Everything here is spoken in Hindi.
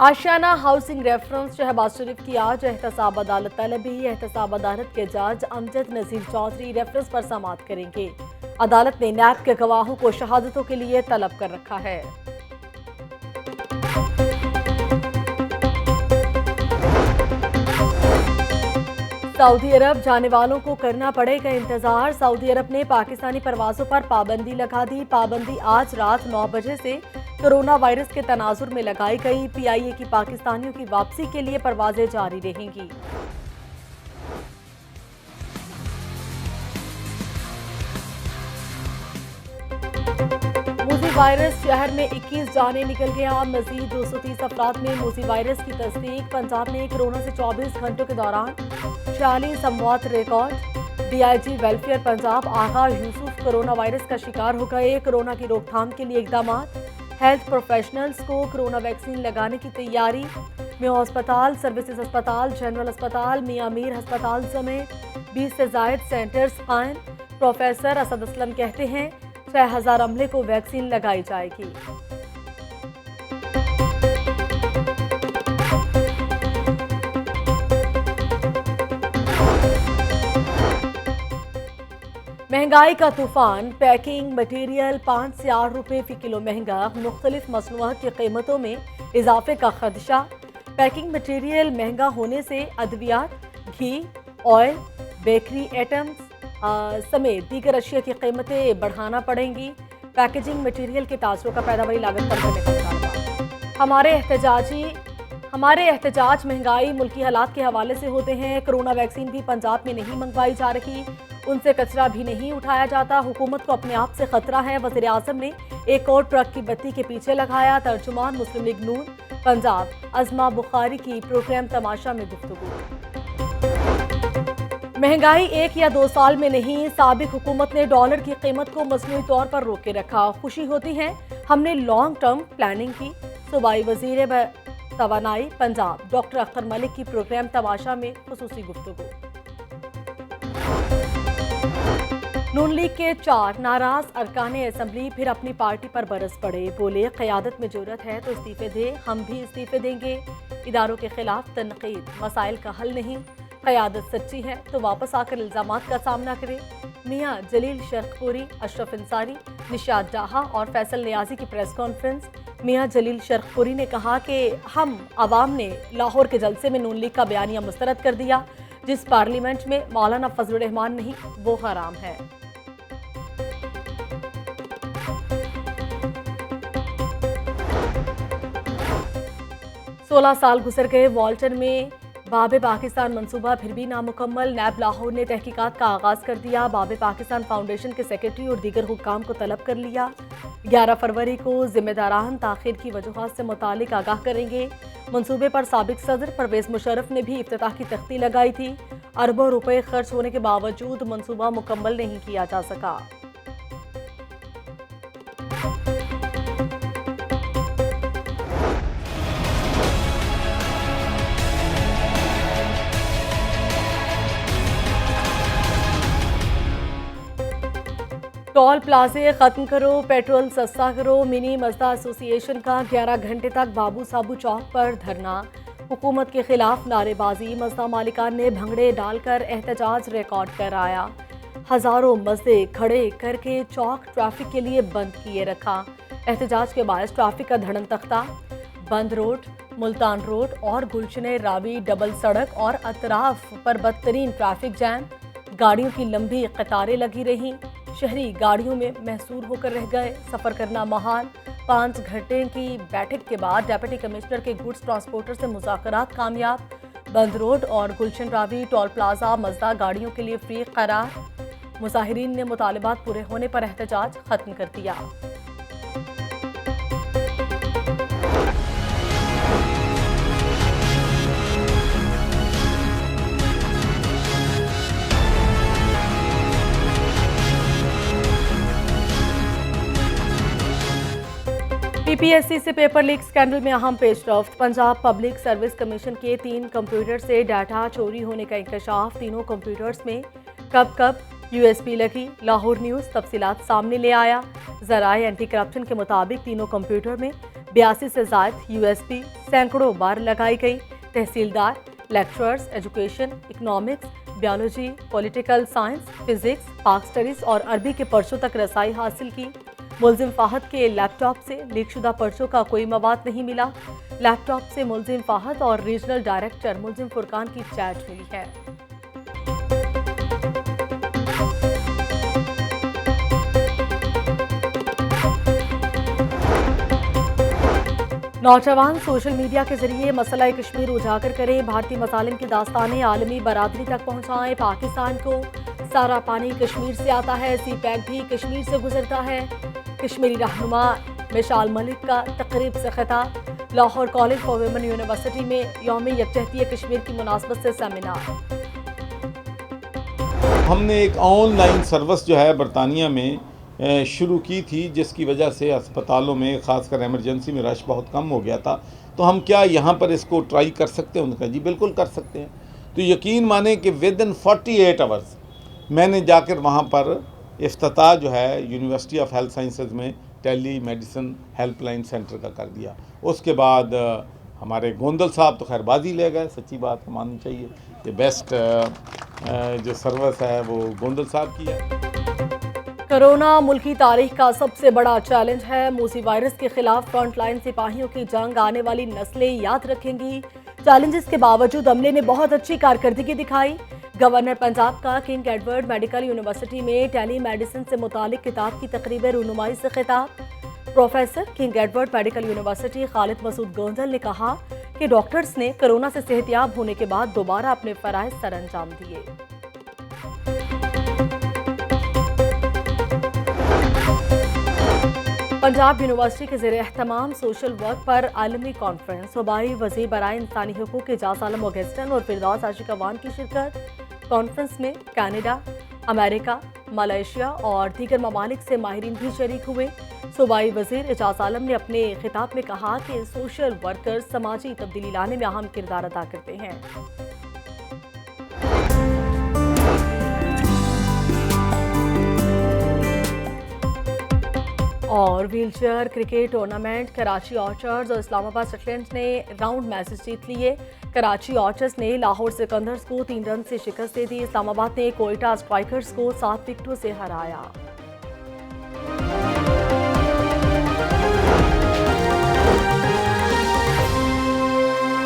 आशियाना हाउसिंग रेफरेंस शहबाज शरीफ की आज एहतसाब अदालत तलबी। एहतसाब अदालत के जज अमजद नजीर चौधरी रेफरेंस पर समाअत करेंगे। अदालत ने नैब के गवाहों को शहादतों के लिए तलब कर रखा है। सऊदी अरब जाने वालों को करना पड़ेगा इंतजार। सऊदी अरब ने पाकिस्तानी परवाजों पर पाबंदी लगा दी। पाबंदी आज रात 9 बजे से कोरोना वायरस के तनाजुर में लगाई गई। पीआईए की पाकिस्तानियों की वापसी के लिए परवाजें जारी रहेंगी। मूजी वायरस, शहर में 21 जाने निकल गया। मजीद 230 अफराद में मूजी वायरस की तस्दीक। पंजाब में कोरोना से 24 घंटों के दौरान 46 अमवात रिकॉर्ड। डीआईजी वेलफेयर पंजाब आगा यूसुफ कोरोना वायरस का शिकार हो गए। कोरोना की रोकथाम के लिए इकदाम। हेल्थ प्रोफेशनल्स को कोरोना वैक्सीन लगाने की तैयारी। मेयो अस्पताल, सर्विसेज अस्पताल, जनरल अस्पताल, मियां मीर अस्पताल समेत 20 से जायद सेंटर्स कायम। प्रोफेसर असद असलम कहते हैं 6000 अमले को वैक्सीन लगाई जाएगी। महंगाई का तूफान। पैकिंग मटेरियल 5 से 8 रुपए फी किलो महंगा। मुख्तलिफ मसनूआत की कीमतों में इजाफे का खदशा। पैकिंग मटेरियल महंगा होने से अद्वियात, घी, ऑयल, बेकरी आइटम्स समेत दीगर अशिया की कीमतें बढ़ाना पड़ेंगी। पैकेजिंग मटेरियल के तासरों का पैदावारी लागत कम करने का मुतालबा। हमारे एहतजाज महंगाई मुल्की हालात के हवाले से होते हैं। कोरोना वैक्सीन भी पंजाब में नहीं मंगवाई जा रही, उनसे कचरा भी नहीं उठाया जाता। हुकूमत को अपने आप से खतरा है। वज़ीर आज़म ने एक और ट्रक की बत्ती के पीछे लगाया। तर्जुमान मुस्लिम लीग नून पंजाब अज़मा बुखारी की प्रोग्राम तमाशा में गुफ्तगू। महंगाई 1 या 2 साल में नहीं, साबिक हुकूमत ने डॉलर की कीमत को मसनूई तौर पर रोके रखा। खुशी होती है हमने लॉन्ग टर्म प्लानिंग की। सूबाई वज़ीर तवानाई पंजाब डॉक्टर अख्तर मलिक की प्रोग्राम तमाशा में खुसूसी गुफ्तगू। नून लीग के 4 नाराज अरकाने असम्बली फिर अपनी पार्टी पर बरस पड़े। बोले क़यादत में जरूरत है तो इस्तीफे दे, हम भी इस्तीफे देंगे। इदारों के खिलाफ तनकीद मसाइल का हल नहीं। क़यादत सच्ची है तो वापस आकर इल्ज़ामात का सामना करे। मियां जलील शर्खपुरी, अशरफ अंसारी, निशात डाहा और फैसल नियाजी की प्रेस कॉन्फ्रेंस। मियां जलील शर्खपुरी ने कहा कि हम अवाम ने लाहौर के जलसे में नून लीग का बयानिया मुस्तरद कर दिया। जिस पार्लियामेंट में मौलाना फजलुर रहमान नहीं वो हराम है। सोलह साल गुजर गए। वॉल्टन में बाबे पाकिस्तान मंसूबा फिर भी नामुकम्मल। नैब लाहौर ने तहकीकात का आगाज़ कर दिया। बाबे पाकिस्तान फाउंडेशन के सेक्रेटरी और दीगर हुक्काम को तलब कर लिया। 11 फरवरी को जिम्मेदारान ताखिर की वजूहात से मुतालिक आगाह करेंगे। मंसूबे पर साबिक सदर परवेज मुशर्रफ ने भी इफ्तिताह की तख्ती लगाई थी। अरबों रुपए खर्च होने के बावजूद मंसूबा मुकम्मल नहीं किया जा सका। टोल प्लाजे खत्म करो, पेट्रोल सस्ता करो। मिनी मजदा एसोसिएशन का 11 घंटे तक बाबू साबू चौक पर धरना। हुकूमत के खिलाफ नारेबाजी। मजदा मालिकान ने भंगड़े डालकर एहतजाज रिकॉर्ड कराया। हजारों मजदे खड़े करके चौक ट्रैफिक के लिए बंद किए रखा। एहतजाज के बायस ट्रैफिक का धड़न तख्ता। बंद रोड, मुल्तान रोड और गुलशन रावी डबल सड़क और अतराफ पर बदतरीन ट्रैफिक जैम। गाड़ियों की लंबी कतारें लगी रहीं। शहरी गाड़ियों में महसूर होकर रह गए। सफ़र करना महाल। 5 घंटे की बैठक के बाद डिप्टी कमिश्नर के गुड्स ट्रांसपोर्टर से मुज़ाकरात कामयाब। बंद रोड और गुलशन रावी टोल प्लाजा मजदा गाड़ियों के लिए फ्री करार। मुजाहिरीन ने मुतालबात पूरे होने पर एहतजाज खत्म कर दिया। पीपीएससी से पेपर लीक स्कैंडल में अहम पेशरफ्त। पंजाब पब्लिक सर्विस कमीशन के 3 कंप्यूटर से डाटा चोरी होने का इंकशाफ। तीनों कंप्यूटर्स में कब कब यूएसबी लगी। लाहौर न्यूज़ तफसीलात सामने ले आया। ज़राए एंटी करप्शन के मुताबिक तीनों कंप्यूटर में 82 से ज़ायद यूएसपी सैकड़ों बार लगाई गई। तहसीलदार, lecturers, education, economics, biology, political science, physics, Pak studies और अरबी के पर्चों तक रसाई हासिल की। मुलजिम फाहद के लैपटॉप से लीकशुदा पर्चों का कोई मवाद नहीं मिला। लैपटॉप से मुलजिम फाहद और रीजनल डायरेक्टर मुलजिम फुरकान की चैट मिली है। नौजवान सोशल मीडिया के जरिए मसला कश्मीर उजागर करें, भारतीय मसालिम की दास्तानें आलमी बरादरी तक पहुँचाएं। पाकिस्तान को सारा पानी कश्मीर से आता है, सी पैक भी कश्मीर से गुजरता है। कश्मीरी रहनुमा मिशाल मलिक का तकरीब से खिताब। Lahore college for women university में यौम यकजहती कश्मीर की मुनासबत से सेमिनार। हमने एक ऑनलाइन सर्विस जो है बरतानिया में शुरू की थी, जिसकी वजह से अस्पतालों में ख़ासकर इमरजेंसी में रश बहुत कम हो गया था। तो हम क्या यहाँ पर इसको ट्राई कर सकते हैं? उनका जी बिल्कुल कर सकते हैं। तो यकीन माने कि विद इन 48 आवर्स मैंने जाकर वहाँ पर इफ्तिताह जो है यूनिवर्सिटी ऑफ हेल्थ साइंसेज में टेली मेडिसिन हेल्पलाइन सेंटर का कर दिया। उसके बाद हमारे गोंदल साहब तो खैर बाजी ले गए, सच्ची बात माननी चाहिए कि बेस्ट जो सर्विस है वो गोंदल साहब की है। कोरोना मुल्की तारीख का सबसे बड़ा चैलेंज है। मूसी वायरस के खिलाफ फ्रंटलाइन सिपाहियों की जंग आने वाली नस्लें याद रखेंगी। चैलेंजेस के बावजूद अमले ने बहुत अच्छी कारकर्दगी दिखाई। गवर्नर पंजाब का किंग एडवर्ड मेडिकल यूनिवर्सिटी में टेली मेडिसिन से मुतालिक किताब की तकरीब रूनुमाई से खिताब। Professor King Edward Medical University Khalid Masood Gondal ने कहा कि डॉक्टर्स ने कोरोना से सेहतियाब होने के बाद दोबारा अपने फराइज सर अंजाम दिए। पंजाब यूनिवर्सिटी के ज़ेरे एहतमाम सोशल वर्क पर आलमी कॉन्फ्रेंस। सूबाई वज़ीर बराए इंसानी हुकूक एजाज आलम ऑगस्टन और फिरदौस आशिक अवान की शिरकत। कॉन्फ्रेंस में कनाडा, अमेरिका, मलेशिया और दीगर ममालिक से माहिरीन भी शरीक हुए। सूबाई वज़ीर एजाज आलम ने अपने खिताब में कहा कि सोशल वर्कर्स समाजी तब्दीली लाने में अहम किरदार अदा करते हैं। और wheelchair cricket tournament Karachi orchards और इस्लामाबाद सटलैंड्स ने राउंड मैचेस जीत लिए। कराची ऑर्चर्ड्स ने लाहौर सिकंदर्स को 3 रन से शिकस्त दे दी। इस्लामाबाद ने कोयटा स्ट्राइकर्स को 7 विकेटों से हराया।